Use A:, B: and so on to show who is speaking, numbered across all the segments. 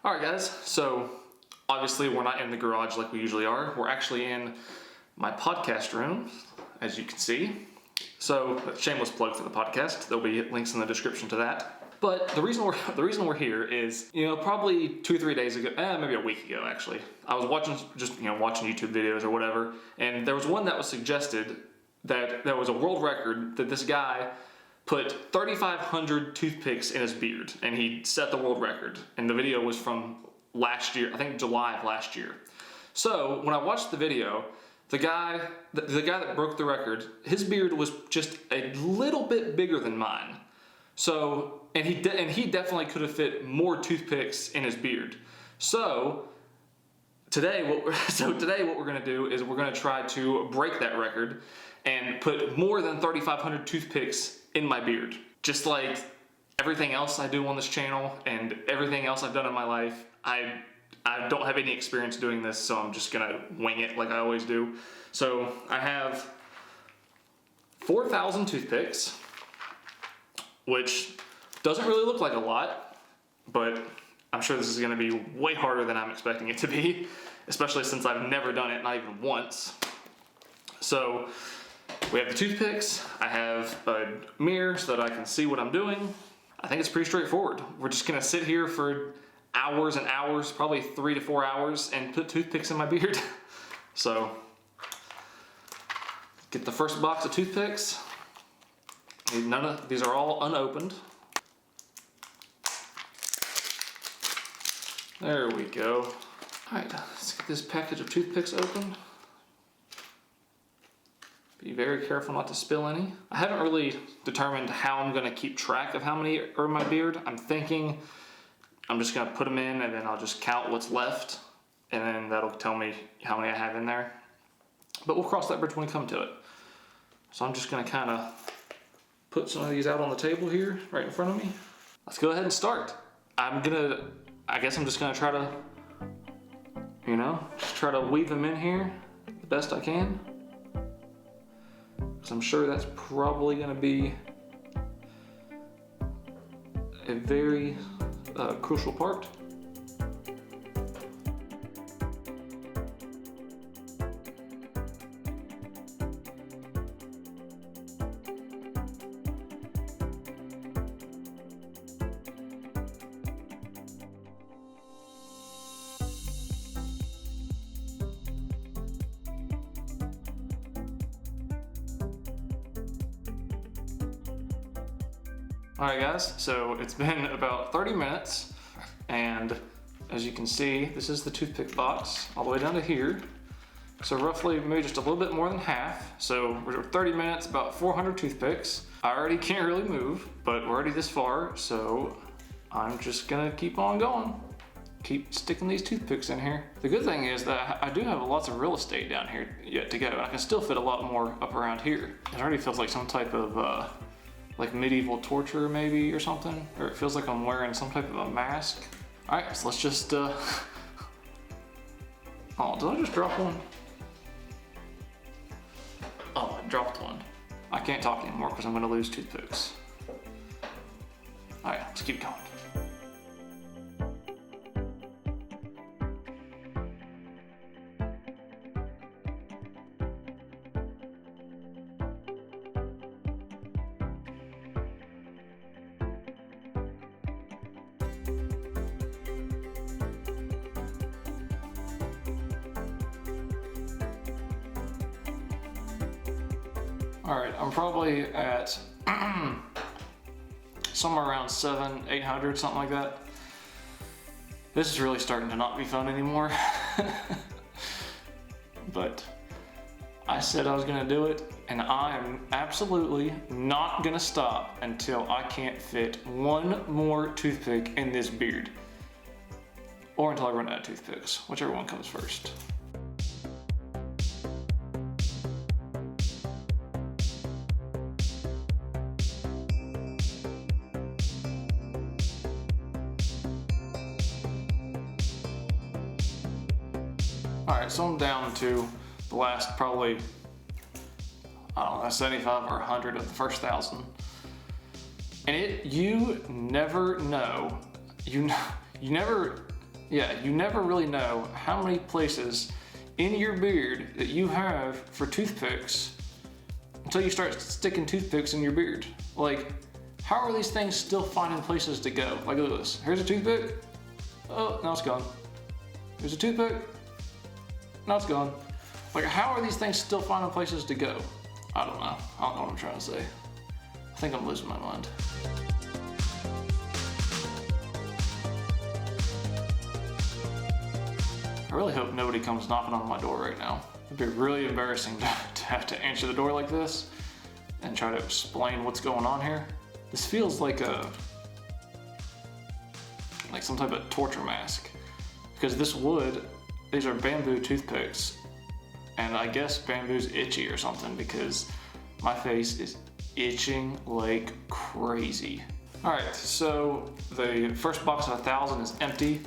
A: All right, guys, so obviously we're not in the garage like we usually are. We're actually in my podcast room, as you can see. So, shameless plug for the podcast. There'll be links in the description to that. But the reason we're here is, probably 2 or 3 days ago, maybe a week ago actually, I was watching YouTube videos or whatever, and there was one that was suggested that there was a world record that this guy put 3,500 toothpicks in his beard, and he set the world record. And the video was from last year, I think July of last year. So when I watched the video, the guy that broke the record, his beard was just a little bit bigger than mine. So, and he definitely could have fit more toothpicks in his beard. So today what we're gonna do is we're gonna try to break that record and put more than 3,500 toothpicks in my beard. Just like everything else I do on this channel and everything else I've done in my life, I don't have any experience doing this, so I'm just gonna wing it like I always do. So I have 4,000 toothpicks, which doesn't really look like a lot, but I'm sure this is gonna be way harder than I'm expecting it to be, especially since I've never done it, not even once. So we have the toothpicks, I have a mirror so that I can see what I'm doing. I think it's pretty straightforward. We're just gonna sit here for hours and hours, probably 3 to 4 hours, and put toothpicks in my beard. So, get the first box of toothpicks. These are all unopened. There we go. All right, let's get this package of toothpicks open. Be very careful not to spill any. I haven't really determined how I'm gonna keep track of how many are in my beard. I'm thinking I'm just gonna put them in and then I'll just count what's left, and then that'll tell me how many I have in there. But we'll cross that bridge when we come to it. So I'm just gonna kinda put some of these out on the table here, right in front of me. Let's go ahead and start. I guess I'm just gonna try to, just try to weave them in here the best I can. Because I'm sure that's probably gonna be a very crucial part. Alright guys, so it's been about 30 minutes, and as you can see, this is the toothpick box all the way down to here. So roughly maybe just a little bit more than half. So we're 30 minutes, about 400 toothpicks. I already can't really move, but we're already this far, so I'm just gonna keep on going. Keep sticking these toothpicks in here. The good thing is that I do have lots of real estate down here yet to go. I can still fit a lot more up around here. It already feels like some type of like medieval torture maybe or something, or it feels like I'm wearing some type of a mask. All right, so let's just, oh, did I just drop one? Oh, I dropped one. I can't talk anymore because I'm gonna lose toothpicks. All right, let's keep going. All right, I'm probably at somewhere around 700, 800, something like that. This is really starting to not be fun anymore. But I said I was gonna do it, and I am absolutely not gonna stop until I can't fit one more toothpick in this beard. Or until I run out of toothpicks, whichever one comes first. All right, so I'm down to the last probably, I don't know, 75 or 100 of the first 1,000. And you never know, you never Yeah, you never really know how many places in your beard that you have for toothpicks until you start sticking toothpicks in your beard. Like, how are these things still finding places to go? Like, look at this. Here's a toothpick. Oh, now it's gone. Here's a toothpick. Now it's gone. Like, how are these things still finding places to go? I don't know. I don't know what I'm trying to say. I think I'm losing my mind. I really hope nobody comes knocking on my door right now. It'd be really embarrassing to have to answer the door like this and try to explain what's going on here. This feels like some type of torture mask, because this wood, these are bamboo toothpicks, and I guess bamboo's itchy or something because my face is itching like crazy. All right, so the first box of 1,000 is empty.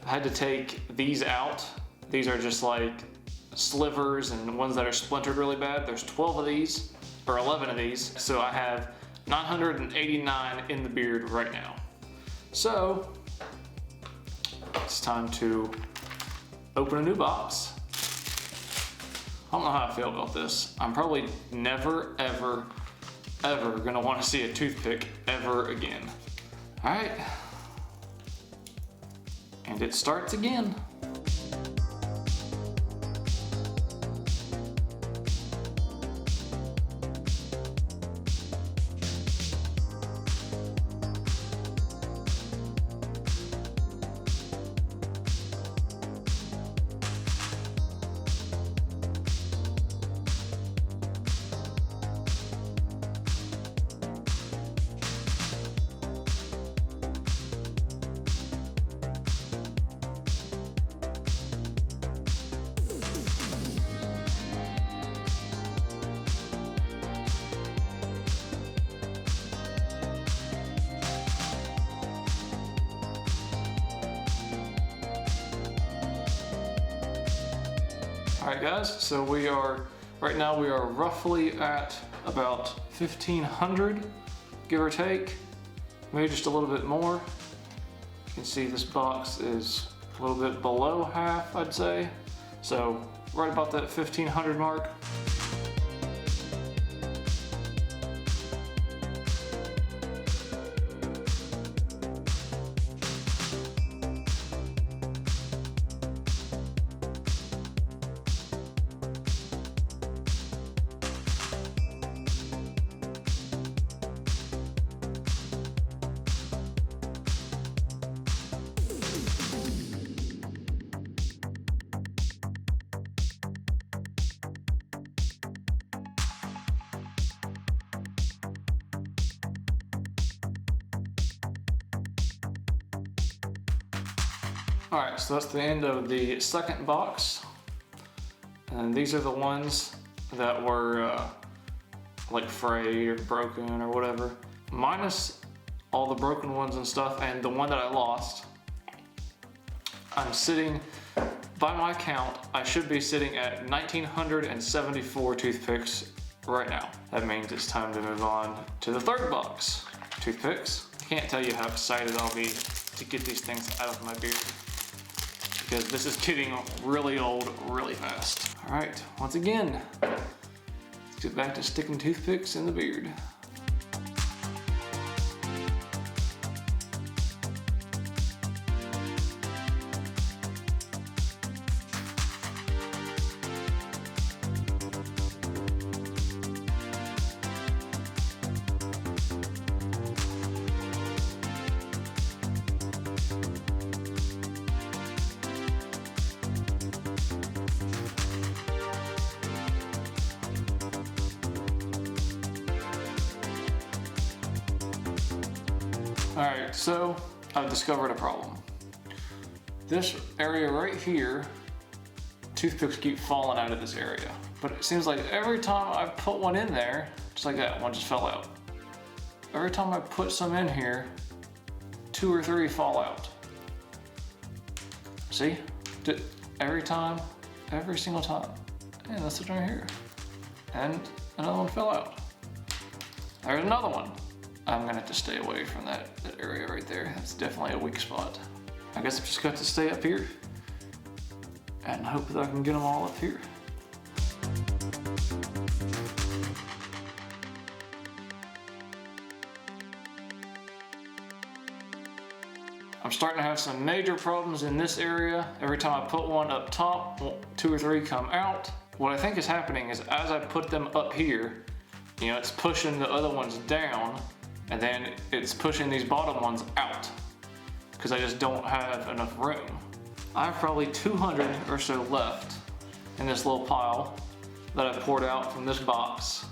A: I had to take these out. These are just like slivers and ones that are splintered really bad. There's 12 of these, or 11 of these. So I have 989 in the beard right now. So it's time to open a new box. I don't know how I feel about this. I'm probably never, ever, ever gonna wanna see a toothpick ever again. All right. And it starts again. Alright guys, so right now we are roughly at about 1,500, give or take, maybe just a little bit more. You can see this box is a little bit below half, I'd say. So right about that 1,500 mark. Alright, so that's the end of the second box. And these are the ones that were like frayed or broken or whatever. Minus all the broken ones and stuff, and the one that I lost. I'm sitting, by my count, I should be sitting at 1,974 toothpicks right now. That means it's time to move on to the third box. Toothpicks. Can't tell you how excited I'll be to get these things out of my beard, because this is getting really old really fast. All right, once again, let's get back to sticking toothpicks in the beard. Alright, so I've discovered a problem. This area right here, toothpicks keep falling out of this area. But it seems like every time I put one in there, just like that, one just fell out. Every time I put some in here, 2 or 3 fall out. See? Every time, every single time. And that's it right here. And another one fell out. There's another one. I'm gonna have to stay away from that area right there. That's definitely a weak spot. I guess I've just got to stay up here and hope that I can get them all up here. I'm starting to have some major problems in this area. Every time I put one up top, 2 or 3 come out. What I think is happening is as I put them up here, it's pushing the other ones down, and then it's pushing these bottom ones out because I just don't have enough room. I have probably 200 or so left in this little pile that I poured out from this box.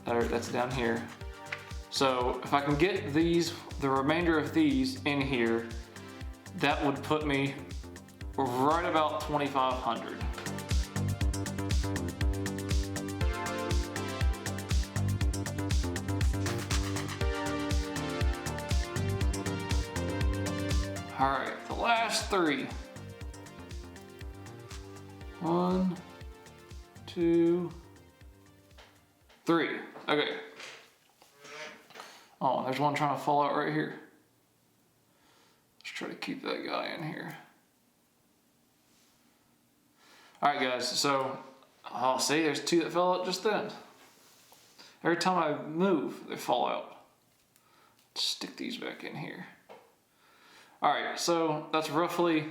A: That's down here. So if I can get the remainder of these in here, that would put me right about 2,500. All right, the last 3. 1, 2, 3. Okay. Oh, there's one trying to fall out right here. Let's try to keep that guy in here. All right, guys, so, see, there's 2 that fell out just then. Every time I move, they fall out. Let's stick these back in here. All right, so that's probably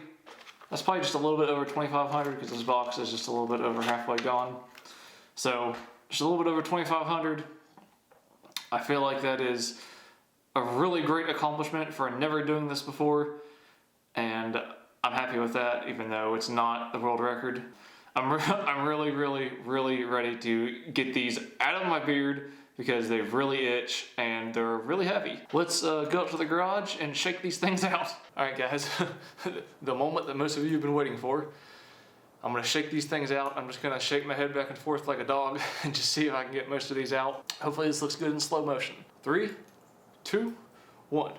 A: just a little bit over 2,500 because this box is just a little bit over halfway gone. So just a little bit over 2,500. I feel like that is a really great accomplishment for never doing this before, and I'm happy with that, even though it's not the world record. I'm really, really, really ready to get these out of my beard because they really itch and they're really heavy. Let's go up to the garage and shake these things out. All right, guys, the moment that most of you have been waiting for. I'm gonna shake these things out. I'm just gonna shake my head back and forth like a dog and just see if I can get most of these out. Hopefully this looks good in slow motion. 3, 2, 1.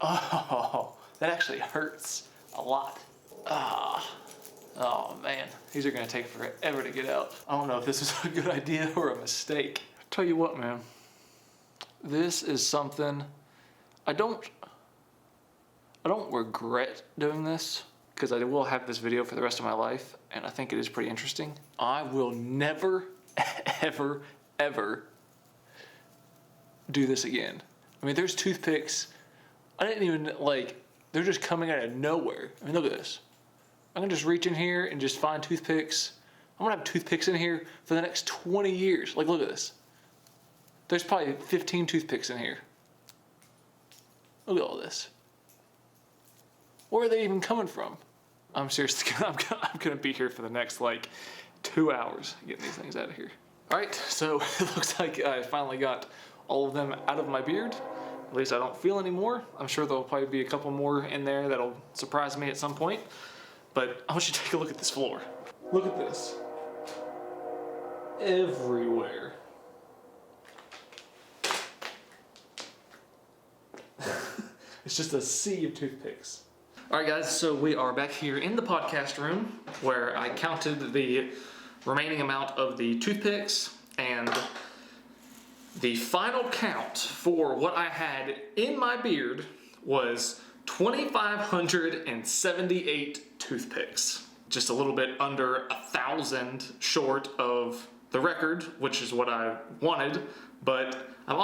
A: Oh, that actually hurts a lot. Oh man, these are gonna take forever to get out. I don't know if this is a good idea or a mistake. Tell you what, man, this is something I don't regret doing this because I will have this video for the rest of my life, and I think it is pretty interesting. I will never, ever, ever do this again. I mean, there's toothpicks. I didn't even, they're just coming out of nowhere. I mean, look at this. I'm gonna just reach in here and just find toothpicks. I'm gonna have toothpicks in here for the next 20 years. Like, look at this. There's probably 15 toothpicks in here. Look at all this. Where are they even coming from? I'm seriously, I'm gonna be here for the next, 2 hours getting these things out of here. All right, so it looks like I finally got all of them out of my beard. At least I don't feel any more. I'm sure there'll probably be a couple more in there that'll surprise me at some point. But I want you to take a look at this floor. Look at this. Everywhere. It's just a sea of toothpicks. All right, guys, so we are back here in the podcast room where I counted the remaining amount of the toothpicks, and the final count for what I had in my beard was 2,578 toothpicks. Just a little bit under 1,000 short of the record, which is what I wanted, but I'm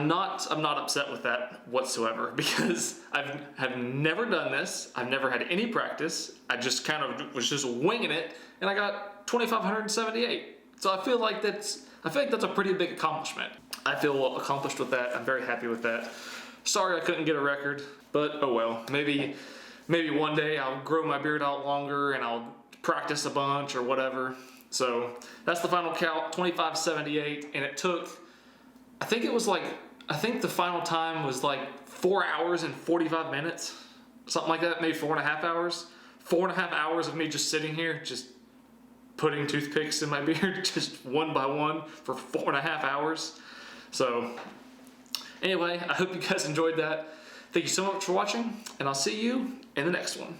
A: not upset with that whatsoever because I've never done this. I've never had any practice. I just kind of was just winging it, and I got 2,578. So I feel like that's a pretty big accomplishment. I feel accomplished with that. I'm very happy with that. Sorry I couldn't get a record, but oh well. Maybe one day I'll grow my beard out longer and I'll practice a bunch or whatever. So that's the final count, 2,578, and it took, I think the final time was 4 hours and 45 minutes, something like that, maybe 4.5 hours. 4.5 hours of me just sitting here, just putting toothpicks in my beard just one by one for 4.5 hours. So anyway, I hope you guys enjoyed that. Thank you so much for watching, and I'll see you in the next one.